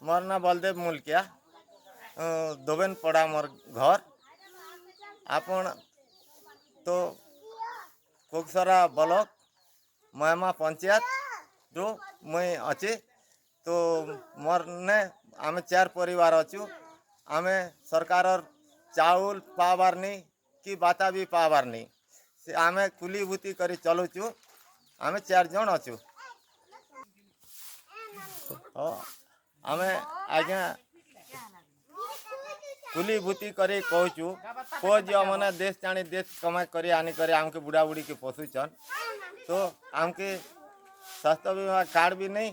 मोर ना बलदेव मुलकिया दोबेन पड़ा मोर घर आपण तो कोकसरा ब्लॉक महमा पंचायत जो मुई अच्छे तो मोर ने आमे 4 परिवार अच्छु आमे सरकार चाउल पावार नहीं कि बाता भी पावार नहीं से आमे कुली भूति करी चलुचु आमे 4 जन अच्छु आमे आज्ञा कुली भूति करी कहूँ पुओ झील मैंने देश जानी देश कमाई करी आनी करी आमके बुढ़ा बुढ़ी के पोसुचन तो आमके स्वास्थ्य बीमा कार्ड भी नहीं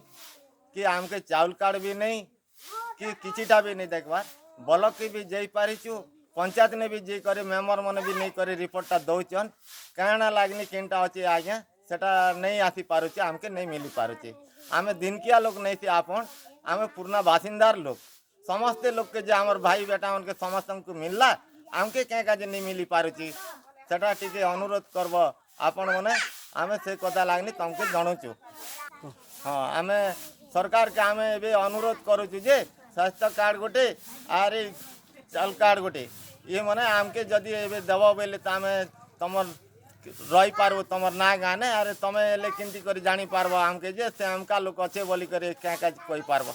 कि आमके चाउल कार्ड भी नहीं कि किछिटा भी नहीं देखबार ब्लॉक के भी जाई पारिचु पंचायत ने भी जे करे मेम्बर मैंने भी नहीं करे रिपोर्टा दौचन काଣା लागनी केनटा अच्छे आज्ञा सेटा नहीं आसी पारुचे आमके नहीं मिली पारुचे आमे दिनकिया लोग नहीं थे आपन आमे पुराना बासिंदार लोग समस्ते लोग के जे हमर भाई बेटा उनके समस्त को मिलला आमके क्या काजे नहीं मिली पारुची सेटा टिके अनुरोध करब आपण मने आमे से कथा लागनी तुमके जणुचु हाँ आमे सरकार के आमे एबे अनुरोध करूचु जे स्वास्थ्य कार्ड गोटे आर चाउल कार्ड गोटे ये मने आमके जदि एबे देव बेले त आमे तमर रही पार्बो तमर ना गाने अरे तमे एले किंती करी जानी पार्बो आमके जे से हमका लोक अच्छे बोली करे क्या क्या कही पार्बो।